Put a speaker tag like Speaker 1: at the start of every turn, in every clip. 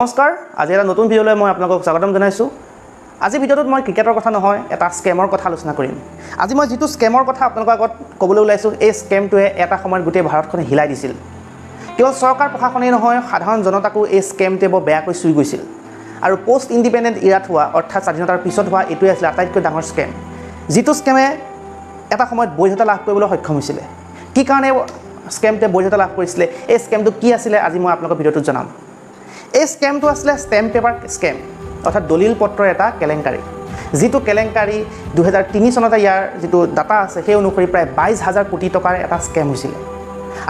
Speaker 1: নমস্কাৰ আজি এটা নতুন ভিডিঅ'লৈ মই আপোনালোকক স্বাগতম জনাইছোঁ। আজি ভিডিঅ'টোত মই ক্ৰিকেটৰ কথা নহয় এটা স্কেমৰ কথা আলোচনা কৰিম। আজি মই যিটো স্কেমৰ কথা আপোনালোকৰ আগত ক'বলৈ ওলাইছোঁ এই স্কেমটোৱে এটা সময়ত গোটেই ভাৰতখন হিলাই দিছিল। কেৱল চৰকাৰ প্ৰশাসনেই নহয় সাধাৰণ জনতাকো এই স্কেমটোৱে বৰ বেয়াকৈ চুই গৈছিল। আৰু পষ্ট ইণ্ডিপেণ্ডেণ্ট ইৰাত হোৱা অৰ্থাৎ স্বাধীনতাৰ পিছত হোৱা এইটোৱে আছিল আটাইতকৈ ডাঙৰ স্কেম, যিটো স্কেমে এটা সময়ত বৈধতা লাভ কৰিবলৈ সক্ষম হৈছিলে। কি কাৰণে স্কেমটোৱে বৈধতা লাভ কৰিছিলে, এই স্কেমটো কি আছিলে আজি মই আপোনালোকৰ ভিডিঅ'টোত জনাম। এই স্কেমটো আছিলে ষ্টেম্প পেপাৰ স্কেম অৰ্থাৎ দলিল পত্ৰৰ এটা কেলেংকাৰী, যিটো কেলেংকাৰী 2003 চনতে ইয়াৰ যিটো ডাটা আছে সেই অনুসৰি প্ৰায় 22,000 কোটি টকাৰ এটা স্কেম হৈছিলে।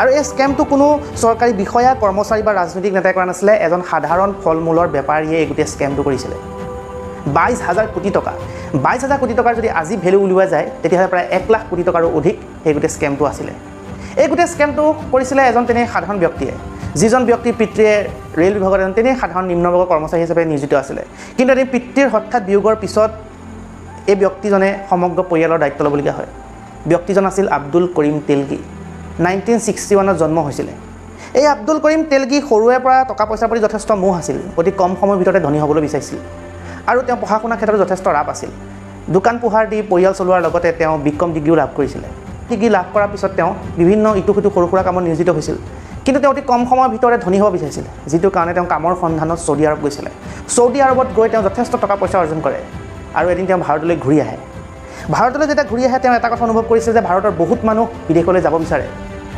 Speaker 1: আৰু এই স্কেমটো কোনো চৰকাৰী বিষয়া কৰ্মচাৰী বা ৰাজনৈতিক নেতাই কৰা নাছিলে, এজন সাধাৰণ ফল মূলৰ বেপাৰীয়ে এই গোটেই স্কেমটো কৰিছিলে। 22,000 কোটি টকা, 22,000 কোটি টকাৰ যদি আজি ভেলু উলিওৱা যায় তেতিয়াহ'লে প্ৰায় 1 লাখ কোটি টকাৰো অধিক এই গোটেই স্কেমটো আছিলে। এই গোটেই স্কেমটো কৰিছিলে এজন তেনে সাধাৰণ ব্যক্তিয়ে, যিজন ব্যক্তিৰ পিতৃয়ে ৰেল বিভাগত এজন তেনেই সাধাৰণ নিম্নবৰ্গৰ কৰ্মচাৰী হিচাপে নিয়োজিত আছিলে। কিন্তু এদিন পিতৃৰ হঠাৎ বিয়োগৰ পিছত এই ব্যক্তিজনে সমগ্ৰ পৰিয়ালৰ দায়িত্ব ল'বলগীয়া হয়। ব্যক্তিজন আছিল আব্দুল কৰিম তেলগী। 1961 জন্ম হৈছিলে। এই আব্দুল কৰিম তেলগী সৰুৰে পৰা টকা পইচাৰ প্ৰতি যথেষ্ট মোহ আছিল, অতি কম সময়ৰ ভিতৰতে ধনী হ'বলৈ বিচাৰিছিল। আৰু তেওঁ পঢ়া শুনাৰ ক্ষেত্ৰত যথেষ্ট ৰাপ আছিল। দোকান পোহাৰ দি পৰিয়াল চলোৱাৰ লগতে তেওঁ বিকম ডিগ্ৰীও লাভ কৰিছিলে। ডিগ্ৰী লাভ কৰাৰ পিছত তেওঁ বিভিন্ন ইটো সিটো সৰু সুৰা কামত নিয়োজিত হৈছিল। কিন্তু তেওঁ অতি কম সময়ৰ ভিতৰতে ধনী হ'ব বিচাৰিছিলে, যিটো কাৰণে তেওঁ কামৰ সন্ধানত চৌদি আৰব গৈছিলে। চৌদি আৰবত গৈ তেওঁ যথেষ্ট টকা পইচা অৰ্জন কৰে আৰু এদিন তেওঁ ভাৰতলৈ ঘূৰি আহে। ভাৰতলৈ যেতিয়া ঘূৰি আহে তেওঁ এটা কথা অনুভৱ কৰিছে যে ভাৰতৰ বহুত মানুহ বিদেশলৈ যাব বিচাৰে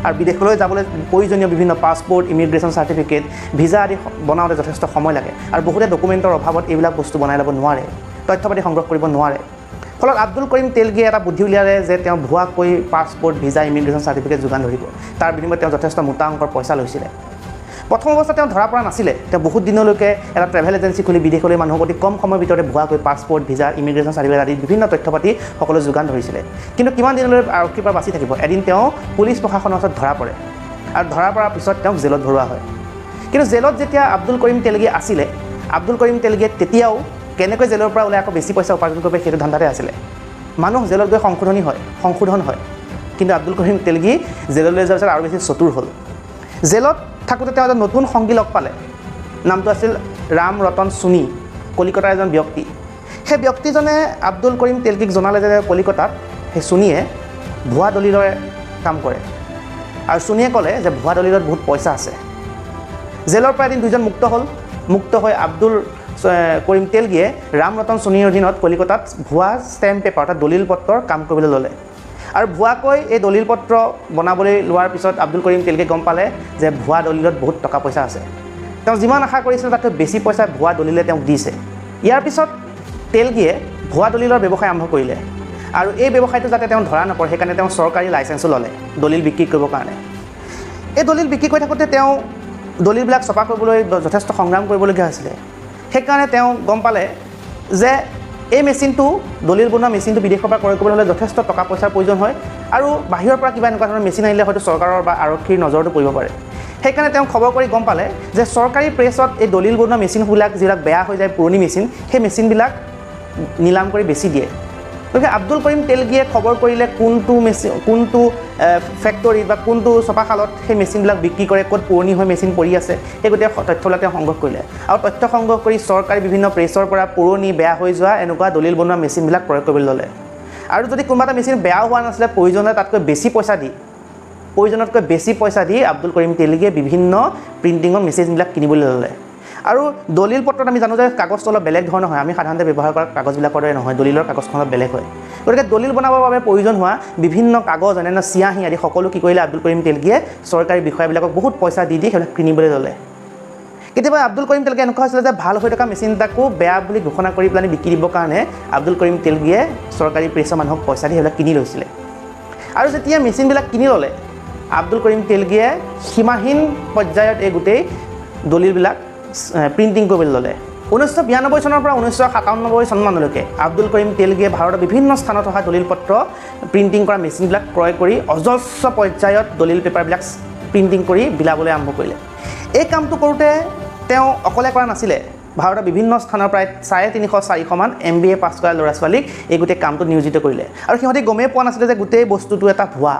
Speaker 1: আৰু বিদেশলৈ যাবলৈ প্ৰয়োজনীয় বিভিন্ন পাছপৰ্ট, ইমিগ্ৰেশ্যন চাৰ্টিফিকেট, ভিজা আদি বনাওঁতে যথেষ্ট সময় লাগে আৰু বহুতে ডকুমেণ্টৰ অভাৱত এইবিলাক বস্তু বনাই ল'ব নোৱাৰে, তথ্য পাতি সংগ্ৰহ কৰিব নোৱাৰে। ফলত আব্দুল কৰিম তেলগীয়ে এটা বুদ্ধি উলিয়ালে যে তেওঁ ভুৱাকৈ পাছপৰ্ট, ভিজা, ইমিগ্ৰেশ্যন চাৰ্টিফিকেট যোগান ধৰিব। তাৰ বিনিময়ত তেওঁ যথেষ্ট মোটা অংকৰ পইচা লৈছিলে। প্ৰথম অৱস্থাত তেওঁ ধৰা পৰা নাছিলে। তেওঁ বহুত দিনলৈকে এটা ট্ৰেভেল এজেঞ্চি খুলি বিদেশলৈ মানুহক অতি কম সময়ৰ ভিতৰতে ভুৱাকৈ পাছপৰ্ট, ভিজা, ইমিগ্ৰেশ্যন চাৰ্টিফিকেট আদি বিভিন্ন তথ্য পাতি সকলো যোগান ধৰিছিলে। কিন্তু কিমান দিনলৈ আৰক্ষীৰ পৰা বাচি থাকিব। এদিন তেওঁ পুলিচ প্ৰশাসনৰ ওচৰত ধৰা পৰে আৰু ধৰা পৰাৰ পিছত তেওঁক জেলত ভৰোৱা হয়। কিন্তু জেলত যেতিয়া আব্দুল কৰিম তেলগী আছিলে, আব্দুল কৰিম তেলগীয়ে তেতিয়াও কেনেকৈ জেলৰ পৰা ওলাই আকৌ বেছি পইচা উপাৰ্জন কৰিব সেইটো ধান্দাতে আছিলে। মানুহ জেলত গৈ সংশোধন হয়, কিন্তু আব্দুল কৰিম তেলগী জেললৈ যোৱাৰ পিছত আৰু বেছি চতুৰ হ'ল। জেলত থাকোঁতে তেওঁ এজন নতুন সংগী লগ পালে, নামটো আছিল ৰাম ৰতন সোণী, কলিকতাৰ এজন ব্যক্তি। সেই ব্যক্তিজনে আব্দুল কৰিম তেলগীক জনালে যে কলিকতাত সেই সোণীয়ে ভুৱা দলিলৰ কাম কৰে আৰু সোণীয়ে ক'লে যে ভুৱা দলিলত বহুত পইচা আছে। জেলৰ পৰা এদিন দুজন মুক্ত হৈ আব্দুল কৰিম তেলগীয়ে ৰাম ৰতন সোণীৰ অধীনত কলিকতাত ভুৱা ষ্টেম্প পেপাৰ অৰ্থাৎ দলিল পত্ৰৰ কাম কৰিবলৈ ল'লে। আৰু ভুৱাকৈ এই দলিল পত্ৰ বনাবলৈ লোৱাৰ পিছত আব্দুল কৰিম তেলগীয়ে গম পালে যে ভুৱা দলিলত বহুত টকা পইচা আছে। তেওঁ যিমান আশা কৰিছিলে তাতকৈ বেছি পইচা ভুৱা দলিলে তেওঁক দিছে। ইয়াৰ পিছত তেলগীয়ে ভুৱা দলিলৰ ব্যৱসায় আৰম্ভ কৰিলে আৰু এই ব্যৱসায়টো যাতে তেওঁ ধৰা নপৰে সেইকাৰণে তেওঁ চৰকাৰী লাইচেঞ্চো ল'লে দলিল বিক্ৰী কৰিবৰ কাৰণে। এই দলিল বিক্ৰী কৰি থাকোঁতে তেওঁ দলিলবিলাক ছপা কৰিবলৈ যথেষ্ট সংগ্ৰাম কৰিবলগীয়া হৈছিলে। সেইকাৰণে তেওঁ গম পালে যে এই মেচিনটো দলিল বনোৱা মেচিনটো বিদেশৰ পৰা ক্ৰয় কৰিবলৈ হ'লে যথেষ্ট টকা পইচাৰ প্ৰয়োজন হয় আৰু বাহিৰৰ পৰা কিবা এনেকুৱা ধৰণৰ মেচিন আহিলে হয়তো চৰকাৰৰ বা আৰক্ষীৰ নজৰতো পৰিব পাৰে। সেইকাৰণে তেওঁ খবৰ কৰি গম পালে যে চৰকাৰী প্ৰেছত এই দলিল বনোৱা মেচিনবিলাক যিবিলাক বেয়া হৈ যায় পুৰণি মেচিন, সেই মেচিনবিলাক নিলাম কৰি বেছি দিয়ে। গতিকে আব্দুল কৰিম তেলগীয়ে খবৰ কৰিলে কোনটো ফেক্টৰীত বা কোনটো ছপাশালত সেই মেচিনবিলাক বিক্ৰী কৰে, ক'ত পুৰণি হৈ মেচিন পৰি আছে, সেই গোটেই তথ্যবিলাক তেওঁ সংগ্ৰহ কৰিলে আৰু তথ্য সংগ্ৰহ কৰি চৰকাৰী বিভিন্ন প্ৰেছৰ পৰা পুৰণি বেয়া হৈ যোৱা এনেকুৱা দলিল বনোৱা মেচিনবিলাক ক্ৰয় কৰিবলৈ ল'লে। আৰু যদি কোনোবা এটা মেচিন বেয়া হোৱা নাছিলে প্ৰয়োজনতকৈ বেছি পইচা দি আব্দুল কৰিম তেলগীয়ে বিভিন্ন প্ৰিণ্টিঙৰ মেচিনবিলাক কিনিবলৈ ল'লে। আৰু দলিল পত্ৰত আমি জানো যে কাগজটো অলপ বেলেগ ধৰণৰ হয়, আমি সাধাৰণতে ব্যৱহাৰ কৰা কাগজবিলাকৰ দৰে নহয়, দলিলৰ কাগজখন অলপ বেলেগ হয়। গতিকে দলিল বনাবৰ বাবে প্ৰয়োজন হোৱা বিভিন্ন কাগজ অন্যান্য চিয়াঁহী আদি সকলো কি কৰিলে আব্দুল কৰিম তেলগীয়ে চৰকাৰী বিষয়াবিলাকক বহুত পইচা দি সেইবিলাক কিনিবলৈ ল'লে। কেতিয়াবা আব্দুল কৰিম তেলগীয়ে এনেকুৱা হৈছিলে যে ভাল হৈ থকা মেচিন এটাকো বেয়া বুলি ঘোষণা কৰি পেলাই বিক্ৰী দিবৰ কাৰণে আব্দুল কৰিম তেলগীয়ে চৰকাৰী প্ৰেছৰ মানুহক পইচা দি সেইবিলাক কিনি লৈছিলে। আৰু যেতিয়া মেচিনবিলাক কিনি ল'লে আব্দুল কৰিম তেলগীয়ে সীমাহীন পৰ্যায়ত এই গোটেই দলিলবিলাক প্ৰিণ্টিং কৰিবলৈ ল'লে। 1992 চনৰ পৰা 1997 চনমানলৈকে আব্দুল কৰিম তেলগীয়ে ভাৰতৰ বিভিন্ন স্থানত থকা দলিল পত্ৰ প্ৰিণ্টিং কৰা মেচিনবিলাক ক্ৰয় কৰি অজস্ৰ পৰ্যায়ত দলিল পেপাৰবিলাক প্ৰিণ্টিং কৰি বিলাবলৈ আৰম্ভ কৰিলে। এই কামটো কৰোঁতে তেওঁ অকলে কৰা নাছিলে, ভাৰতৰ বিভিন্ন স্থানৰ প্ৰায় 350-400 মান MBA পাছ কৰা ল'ৰা ছোৱালীক এই গোটেই কামটোত নিয়োজিত কৰিলে আৰু সিহঁতে গমেই পোৱা নাছিলে যে গোটেই বস্তুটো এটা ভুৱা।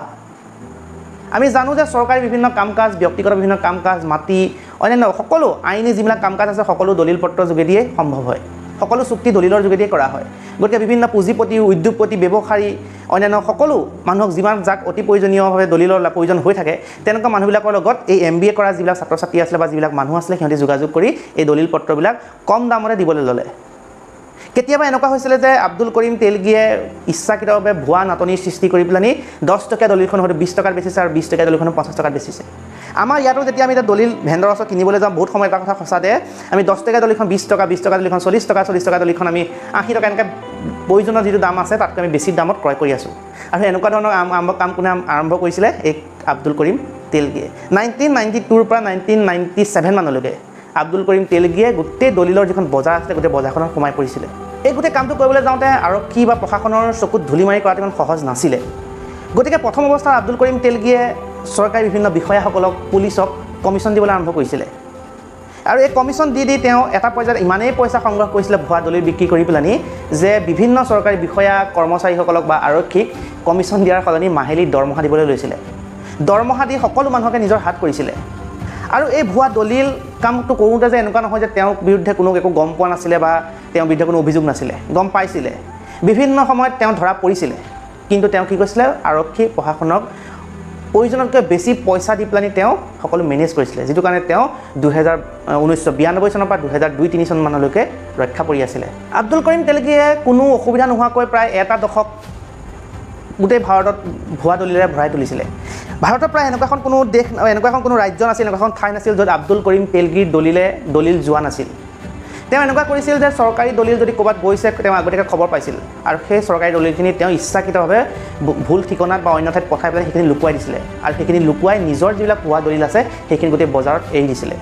Speaker 1: আমি জানো যে চৰকাৰী বিভিন্ন কাম কাজ, ব্যক্তিগত বিভিন্ন কাম কাজ, মাটি অন্যান্য সকলো আইনী যিবিলাক কাম কাজ আছে সকলো দলিল পত্ৰৰ যোগেদিয়ে সম্ভৱ হয়, সকলো চুক্তি দলিলৰ যোগেদিয়ে কৰা হয়। গতিকে বিভিন্ন পুঁজিপতি, উদ্যোগপতি, ব্যৱসায়ী, অন্যান্য সকলো মানুহক যিমান যাক অতি প্ৰয়োজনীয়ভাৱে দলিলৰ প্ৰয়োজন হৈ থাকে তেনেকুৱা মানুহবিলাকৰ লগত এই MBA কৰা যিবিলাক ছাত্ৰ ছাত্ৰী আছিলে বা যিবিলাক মানুহ আছিলে সিহঁতে যোগাযোগ কৰি এই দলিল পত্ৰবিলাক কম দামতে দিবলৈ ল'লে। কেতিয়াবা এনেকুৱা হৈছিলে যে আব্দুল কৰিম তেলগীয়ে ইচ্ছাকৃতভাৱে ভুৱা নাটনিৰ সৃষ্টি কৰি পেলানি 10 টকীয়া দলিলখন হয়তো 20 টকাত বেচিছে আৰু 20 টকীয়া দলিলখন 50 টকাত বেচিছে। আমাৰ ইয়াতো যেতিয়া আমি এটা দলিল ভেণ্ডৰ ওচৰত কিনিবলৈ যাওঁ বহুত সময় এটা কথা সঁচা দে আমি 10 টকীয়া দলিলখন 20 টকা, 20 টকা দলিলখন 40 টকা, 40 টকা দলিলখন আমি 80 টকা এনেকৈ প্ৰয়োজনৰ যিটো দাম আছে তাতকৈ আমি বেছি দামত ক্ৰয় কৰি আছোঁ। আৰু এনেকুৱা ধৰণৰ কাম কোনে আৰম্ভ কৰিছিলে? এই আব্দুল কৰিম তেলগীয়ে। 1992ৰ পৰা 1997 মানলৈকে আব্দুল কৰিম তেলগীয়ে গোটেই দলিলৰ যিখন বজাৰ আছিলে গোটেই বজাৰখনত সোমাই পৰিছিলে। এই গোটেই কামটো কৰিবলৈ যাওঁতে আৰক্ষী বা প্ৰশাসনৰ চকুত ধূলি মাৰি কৰাটো ইমান সহজ নাছিলে। গতিকে প্ৰথম অৱস্থাত আব্দুল কৰিম তেলগীয়ে চৰকাৰী বিভিন্ন বিষয়াসকলক, পুলিচক কমিশ্যন দিবলৈ আৰম্ভ কৰিছিলে। আৰু এই কমিশ্যন দি তেওঁ এটা পৰ্যায়ত ইমানেই পইচা সংগ্ৰহ কৰিছিলে ভুৱা দলিল বিক্ৰী কৰি পেলানি যে বিভিন্ন চৰকাৰী বিষয়া, কৰ্মচাৰীসকলক বা আৰক্ষীক কমিশ্যন দিয়াৰ সলনি মাহিলী দৰমহা দিবলৈ লৈছিলে। দৰমহা দি সকলো মানুহকে নিজৰ হাত কৰিছিলে। আৰু এই ভুৱা দলিল কামটো কৰোঁতে যে এনেকুৱা নহয় যে তেওঁৰ বিৰুদ্ধে কোনো একো গম পোৱা নাছিলে বা তেওঁৰ বিৰুদ্ধে কোনো অভিযোগ নাছিলে, গম পাইছিলে। বিভিন্ন সময়ত তেওঁ ধৰা পৰিছিলে, কিন্তু তেওঁ কি কৈছিলে? আৰক্ষী প্ৰশাসনক প্ৰয়োজনতকৈ বেছি পইচা দি পেলানি তেওঁ সকলো মেনেজ কৰিছিলে, যিটো কাৰণে তেওঁ 1992 চনৰ পৰা 2002-03 চন মানলৈকে ৰক্ষা পৰি আছিলে। আব্দুল কৰিম তেলগীয়ে কোনো অসুবিধা নোহোৱাকৈ প্ৰায় এটা দশক গোটেই ভাৰতত ভুৱা দলিলেৰে ভৰাই তুলিছিলে। ভাৰতৰ প্ৰায় এনেকুৱা এখন কোনো দেশ, এনেকুৱা এখন কোনো ৰাজ্য নাছিল, এনেকুৱা এখন ঠাই নাছিল য'ত আব্দুল কৰিম তেলগীৰ দলিল যোৱা নাছিল। তেওঁ এনেকুৱা কৰিছিল যে চৰকাৰী দলিল যদি ক'ৰবাত গৈছে তেওঁ আগতীয়াকৈ খবৰ পাইছিল আৰু সেই চৰকাৰী দলিলখিনি তেওঁ ইচ্ছাকৃতভাৱে ভুল ঠিকনাত বা অন্য ঠাইত পঠাই পেলাই সেইখিনি লুকুৱাই দিছিলে আৰু সেইখিনি লুকুৱাই নিজৰ যিবিলাক ভুৱা দলিল আছে সেইখিনি গোটেই বজাৰত এৰি দিছিলে।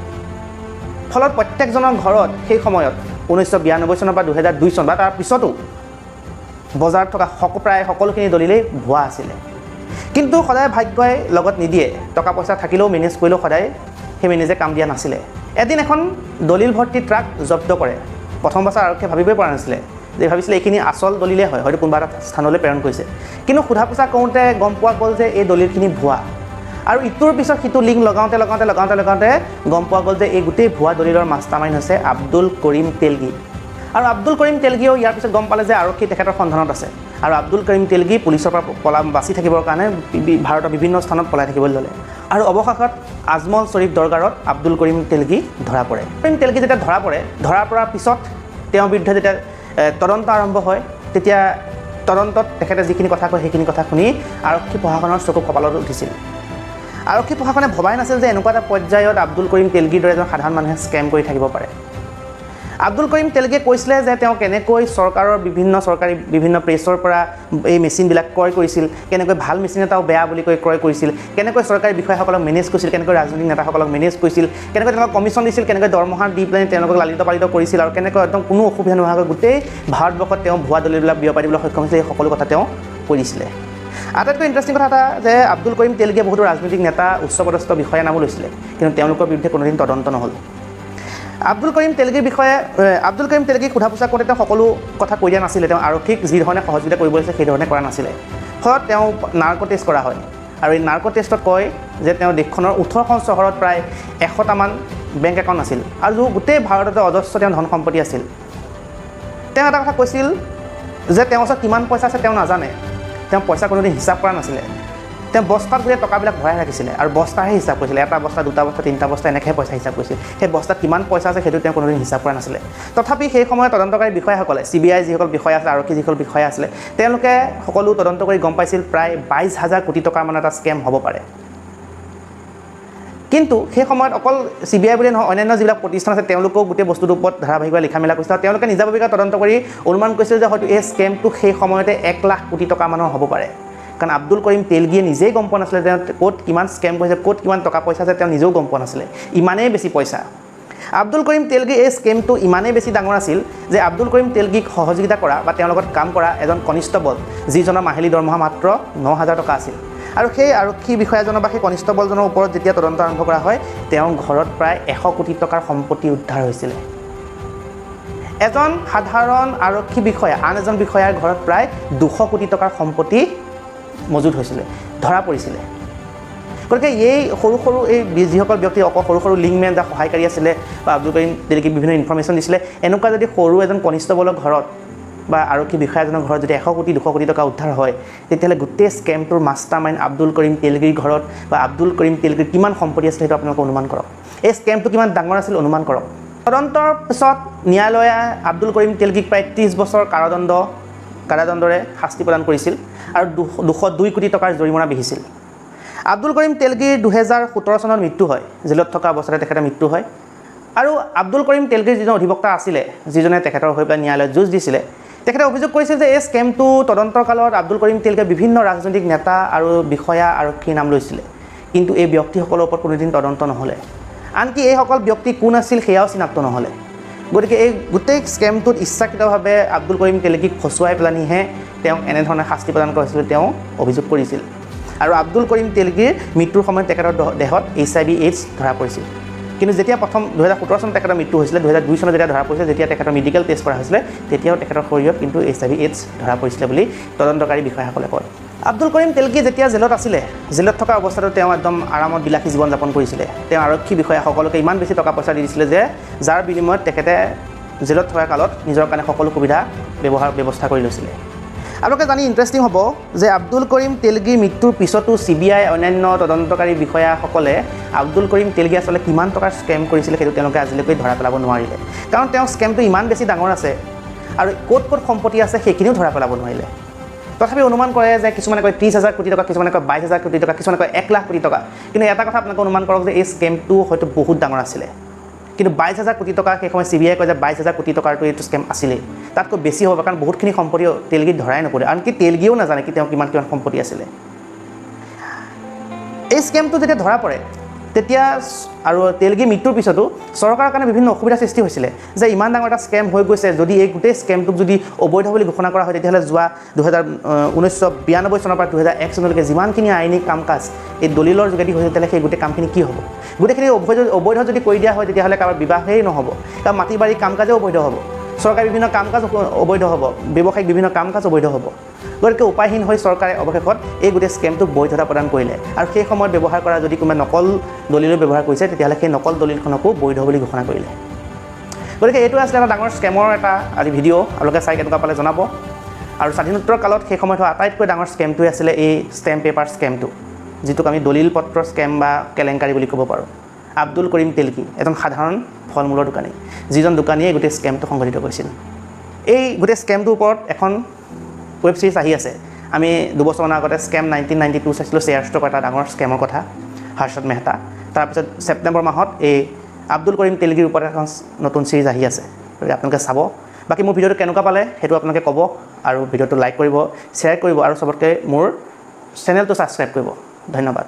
Speaker 1: ফলত প্ৰত্যেকজনৰ ঘৰত সেই সময়ত 1992 চনৰ পৰা 2002 চন বা তাৰ পিছতো বজাৰত থকা প্ৰায় সকলোখিনি দলিলেই ভুৱা আছিলে। কিন্তু সদায় ভাগ্যই লগত নিদিয়ে, টকা পইচা থাকিলেও মেনেজ কৰিলেও সদায় সেই মেনেজে কাম দিয়া নাছিলে। এদিন এখন দলিল ভৰ্তি ট্ৰাক জব্দ কৰে। প্ৰথম বছৰ আৰক্ষীয়ে ভাবিবই পৰা নাছিলে, যে ভাবিছিলে এইখিনি আচল দলিলে হয়, হয়তো কোনোবা এটা স্থানলৈ প্ৰেৰণ কৰিছে। কিন্তু সোধা পোছা কৰোঁতে গম পোৱা গ'ল যে এই দলিলখিনি ভুৱা। আৰু ইটোৰ পিছত সিটো লিংক লগাওঁতে গম পোৱা গ'ল যে এই গোটেই ভুৱা দলিলৰ মাষ্টাৰমাইণ্ড হৈছে আব্দুল কৰিম তেলগী। আৰু আব্দুল কৰিম তেলগীয়েও ইয়াৰ পিছত গম পালে যে আৰক্ষী তেখেতৰ সন্ধানত আছে আৰু আব্দুল কৰিম তেলগী পুলিচৰ পৰা বাচি থাকিবৰ কাৰণে ভাৰতৰ বিভিন্ন স্থানত পলাই থাকিবলৈ ল'লে। আৰু অৱশেষত আজমল শ্বৰীফ দৰগাৰত আব্দুল কৰিম তেলগী ধৰা পৰে। কৰিম তেলগী যেতিয়া ধৰা পৰাৰ পিছত তেওঁৰ বিৰুদ্ধে যেতিয়া তদন্ত আৰম্ভ হয়, তেতিয়া তদন্তত তেখেতে যিখিনি কথা কয় সেইখিনি কথা শুনি আৰক্ষী প্ৰশাসনৰ চকু কপালত উঠিছিল। আৰক্ষী প্ৰশাসনে ভবাই নাছিল যে এনেকুৱা এটা পৰ্যায়ত আব্দুল কৰিম তেলগীৰ দৰে এজন সাধাৰণ মানুহে স্কেম কৰি থাকিব পাৰে। আব্দুল কৰিম তেলগীয়ে কৈছিলে যে তেওঁ কেনেকৈ বিভিন্ন প্ৰেছৰ পৰা এই মেচিনবিলাক ক্ৰয় কৰিছিল, কেনেকৈ ভাল মেচিন এটাও বেয়া বুলি কৈ ক্ৰয় কৰিছিল, কেনেকৈ চৰকাৰী বিষয়াসকলক মেনেজ কৰিছিল, কেনেকৈ ৰাজনৈতিক নেতাসকলক মেনেজ কৰিছিল, কেনেকৈ তেওঁলোকক কমিশ্যন দিছিল, কেনেকৈ দৰমহা দি পেলাই তেওঁলোকক লালিত পালিত কৰিছিল আৰু কেনেকৈ একদম কোনো অসুবিধা নোহোৱাকৈ গোটেই ভাৰতবৰ্ষত তেওঁ ভুৱা দলিলবিলাক বিয়পাই দিবলৈ সক্ষম হৈছিল। এই সকলো কথা তেওঁ কৈ দিছিলে। আটাইতকৈ ইণ্টাৰেষ্টিং কথা এটা যে আব্দুল কৰিম তেলগীয়ে বহুতো ৰাজনৈতিক নেতা, উচ্চপদস্থ বিষয়া নামো লৈছিলে, কিন্তু তেওঁলোকৰ বিৰুদ্ধে কোনোদিন তদন্ত নহ'ল। আব্দুল কৰিম তেলগীক সোধা পোছা কৰোঁতে তেওঁ সকলো কথা কৈ দিয়া নাছিলে। তেওঁ আৰক্ষীক যি ধৰণে সহযোগিতা কৰিব লাগিছিলে সেই ধৰণে কৰা নাছিলে। ফলত তেওঁ নাৰ্কো টেষ্ট কৰা হয় আৰু এই নাৰ্কো টেষ্টত কয় যে তেওঁ দেশখনৰ 18খন চহৰত প্ৰায় 100টামান বেংক একাউণ্ট আছিল আৰু গোটেই ভাৰততে অজস্ৰ তেওঁ ধন সম্পত্তি আছিল। তেওঁ এটা কথা কৈছিল যে তেওঁৰ ওচৰত কিমান পইচা আছে তেওঁ নাজানে, তেওঁ পইচা কোনোদিন হিচাপ কৰা নাছিলে। তেওঁ বস্তাত গোটেই টকাবিলাক ভৰাই ৰাখিছিলে আৰু বস্তাহে হিচাপ কৰিছিলে, এটা বস্তা, দুটা বস্তা, তিনিটা বস্তা এনেকৈ পইচা হিচাপ কৰিছিল। সেই বস্তাত কিমান পইচা আছে সেইটো তেওঁ কোনোদিন হিচাপ কৰা নাছিলে। তথাপি সেই সময়ত তদন্তকাৰী বিষয়াসকলে, CBI যিসকল বিষয়া আছিলে, আৰক্ষী যিসকল বিষয়া আছিলে, তেওঁলোকে সকলো তদন্ত কৰি গম পাইছিল প্ৰায় 22,000 কোটি টকাৰ মানে এটা স্কেম হ'ব পাৰে। কিন্তু সেই সময়ত অকল CBI বুলি নহয়, অন্যান্য যিবিলাক প্ৰতিষ্ঠান আছে তেওঁলোকেও গোটেই বস্তুটোৰ ওপৰত ধাৰাবাহিকভাৱে লিখা মেলা কৰিছিল আৰু তেওঁলোকে নিজাববীয়াকৈ তদন্ত কৰি অনুমান কৰিছিল যে হয়তো এই স্কেমটো সেই সময়তে 1 লাখ কোটি টকা মানৰ হ'ব পাৰে। কাৰণ আব্দুল কৰিম তেলগীয়ে নিজেই গম পোৱা নাছিলে যে ক'ত কিমান স্কেম কৰিছে, ক'ত কিমান টকা পইচা আছে তেওঁ নিজেও গম পোৱা নাছিলে। ইমানেই বেছি পইচা। আব্দুল কৰিম তেলগীৰ এই স্কেমটো ইমানেই বেছি ডাঙৰ আছিল যে আব্দুল কৰিম তেলগীক সহযোগিতা কৰা বা তেওঁৰ লগত কাম কৰা এজন কনিষ্টবল, যিজনৰ মাহিলী দৰমহা মাত্ৰ 9,000 টকা আছিল। আৰু সেই আৰক্ষী বিষয়াজনৰ বা সেই কনিষ্টবলজনৰ ওপৰত যেতিয়া তদন্ত আৰম্ভ কৰা হয়, তেওঁৰ ঘৰত প্ৰায় 100 কোটি টকাৰ সম্পত্তি উদ্ধাৰ হৈছিলে। এজন সাধাৰণ আৰক্ষী বিষয়া আন এজন বিষয়াৰ ঘৰত প্ৰায় 200 কোটি টকাৰ সম্পত্তি মজুত হৈছিলে, ধৰা পৰিছিলে। গতিকে এই সৰু সৰু এই যিসকল ব্যক্তি অকল সৰু সৰু লিংকমেন যাৰ সহায়কাৰী আছিলে বা আব্দুল কৰিম তেলগীক বিভিন্ন ইনফৰমেশ্যন দিছিলে এনেকুৱা যদি সৰু এজন কনিষ্টবলৰ ঘৰত বা আৰক্ষী বিষয়া এজনৰ ঘৰত যদি 100 কোটি 200 কোটি টকা উদ্ধাৰ হয় তেতিয়াহ'লে গোটেই স্কেমটোৰ মাষ্টাৰ মাইণ্ড আব্দুল কৰিম তেলগীৰ ঘৰত বা আব্দুল কৰিম তেলগীৰ কিমান সম্পত্তি আছিল সেইটো আপোনালোকে অনুমান কৰক এই স্কেমটো কিমান ডাঙৰ আছিল অনুমান কৰক তদন্তৰ পিছত ন্যায়ালয়ে আব্দুল কৰিম তেলগীক প্ৰায় 30 বছৰ কাৰাদণ্ডৰে শাস্তি প্ৰদান কৰিছিল আৰু 202 কোটি টকাৰ জৰিমনা বিহিছিল আব্দুল কৰিম তেলগীৰ 2017 চনত মৃত্যু হয় জেলত থকা অৱস্থাতে তেখেতৰ মৃত্যু হয় আৰু আব্দুল কৰিম তেলগীৰ যিজন অধিবক্তা আছিলে যিজনে তেখেতৰ হৈ পেলাই ন্যায়ালয়ত যুঁজ দিছিলে তেখেতে অভিযোগ কৰিছিল যে এই স্কেমটো তদন্তৰ কালত আব্দুল কৰিম তেলগীয়ে বিভিন্ন ৰাজনৈতিক নেতা আৰু বিষয়া আৰক্ষীৰ নাম লৈছিলে কিন্তু এই ব্যক্তিসকলৰ ওপৰত কোনোদিন তদন্ত নহ'লে আনকি এইসকল ব্যক্তি কোন আছিল সেয়াও চিনাক্ত নহ'লে গতিকে এই গোটেই স্কেমটোত ইচ্ছাকৃতভাৱে আব্দুল কৰিম তেলগীক ফচুৱাই পেলানিহে তেওঁক এনেধৰণে শাস্তি প্ৰদান কৰা হৈছিল তেওঁ অভিযোগ কৰিছিল আৰু আব্দুল কৰিম তেলগীৰ মৃত্যুৰ সময়ত তেখেতৰ দেহত HIV/AIDS ধৰা পৰিছিল কিন্তু যেতিয়া প্ৰথম 2017 চনত তেখেতৰ মৃত্যু হৈছিলে 2002 চনত যেতিয়া ধৰা পৰিছিল যেতিয়া তেখেতৰ মেডিকেল টেষ্ট কৰা হৈছিলে তেতিয়াও তেখেতৰ শৰীৰত কিন্তু HIV/AIDS ধৰা পৰিছিলে বুলি তদন্তকাৰী বিষয়াসকলে কয় আব্দুল কৰিম তেলগী যেতিয়া জেলত আছিলে জেলত থকা অৱস্থাতো তেওঁ একদম আৰামত বিলাসী জীৱন যাপন কৰিছিলে তেওঁ আৰক্ষী বিষয়াসকলকে ইমান বেছি টকা পইচা দি দিছিলে যে যাৰ বিনিময়ত তেখেতে জেলত থকা কালত নিজৰ কাৰণে সকলো সুবিধা ব্যৱস্থা কৰি লৈছিলে আপোনালোকে জানি ইণ্টাৰেষ্টিং হ'ব যে আব্দুল কৰিম তেলগীৰ মৃত্যুৰ পিছতো CBI অন্যান্য তদন্তকাৰী বিষয়াসকলে আব্দুল কৰিম তেলগী আচলতে কিমান টকাৰ স্কেম কৰিছিলে সেইটো তেওঁলোকে আজিলৈকে ধৰা পেলাব নোৱাৰিলে কাৰণ তেওঁৰ স্কেমটো ইমান বেছি ডাঙৰ আছে আৰু ক'ত সম্পত্তি আছে সেইখিনিও ধৰা পেলাব নোৱাৰিলে তথাপি অনুমান কৰে যে কিছুমানে কয় 30,000 কোটি টকা কিছুমানে কয় 22,000 কোটি টকা কিছুমানে কয় 1 লাখ কোটি টকা কিন্তু এটা কথা আপোনালোকে অনুমান কৰক যে এই স্কেমটো হয়তো বহুত ডাঙৰ আছিলে কিন্তু 22,000 কোটি টকা সেই সময় CBI কয় যে 22,000 কোটি টকাৰটো এইটো স্কেম আছিলেই তাতকৈ বেছি হ'ব কাৰণ বহুতখিনি সম্পত্তি তেলগীত ধৰাই নপৰে আনকি তেলগীয়েও নাজানে কি তেওঁ কিমান সম্পত্তি আছিলে এই স্কেমটো যেতিয়া ধৰা পৰে তেতিয়া আৰু তেলগীৰ মৃত্যুৰ পিছতো চৰকাৰৰ কাৰণে বিভিন্ন অসুবিধা সৃষ্টি হৈছিলে যে ইমান ডাঙৰ এটা স্কেম হৈ গৈছে যদি এই গোটেই স্কেমটোক যদি অবৈধ বুলি ঘোষণা কৰা হয় তেতিয়াহ'লে যোৱা 1992 চনৰ পৰা 2001 চনলৈকে যিমানখিনি আইনী কাম কাজ এই দলিলৰ যোগেদি হৈছে তেতিয়াহ'লে সেই গোটেই কামখিনি কি হ'ব গোটেইখিনি অবৈধ যদি কৰি দিয়া হয় তেতিয়াহ'লে কাৰোবাৰ বিবাহেই নহ'ব কাৰণ মাটি বাৰী কাম কাজেও অবৈধ হ'ব চৰকাৰী বিভিন্ন কাম কাজ অবৈধ হ'ব ব্যৱসায়িক বিভিন্ন কাম কাজ অবৈধ হ'ব গতিকে উপায়হীন হৈ চৰকাৰে অৱশেষত এই গোটেই স্কেমটোক বৈধতা প্ৰদান কৰিলে আৰু সেই সময়ত ব্যৱহাৰ কৰা যদি কোনোবাই নকল দলিলো ব্যৱহাৰ কৰিছে তেতিয়াহ'লে সেই নকল দলিলখনকো বৈধ বুলি ঘোষণা কৰিলে গতিকে এইটো আছিলে এটা ডাঙৰ স্কেমৰ এটা আজি ভিডিঅ' আপোনালোকে চাই কেনেকুৱা পালে জনাব আৰু স্বাধীনোত্তৰ কালত সেই সময়ত হোৱা আটাইতকৈ ডাঙৰ স্কেমটোৱে আছিলে এই ষ্টেম্প পেপাৰ স্কেমটো যিটোক আমি দলিল পত্ৰ স্কেম বা কেলেংকাৰী বুলি ক'ব পাৰোঁ আব্দুল কৰিম তেলগী এজন সাধাৰণ ফল মূলৰ দোকানী যিজন দোকানীয়ে গোটেই স্কেমটো সংঘটিত কৰিছিল এই গোটেই স্কেমটোৰ ওপৰত এখন ৱেব ছিৰিজ আহি আছে আমি 2 বছৰমানৰ আগতে স্কেম 1992 চাইছিলোঁ শ্বেয়াৰ ষ্টক এটা ডাঙৰ স্কেমৰ কথা হৰ্ষদ মেহতা তাৰপিছত ছেপ্টেম্বৰ মাহত এই আব্দুল কৰিম তেলগীৰ ওপৰত এখন নতুন ছিৰিজ আহি আছে গতিকে আপোনালোকে চাব বাকী মোৰ ভিডিঅ'টো কেনেকুৱা পালে সেইটো আপোনালোকে ক'ব আৰু ভিডিঅ'টো লাইক কৰিব শ্বেয়াৰ কৰিব আৰু চবতকৈ মোৰ চেনেলটো ছাবস্ক্ৰাইব কৰিব ধন্যবাদ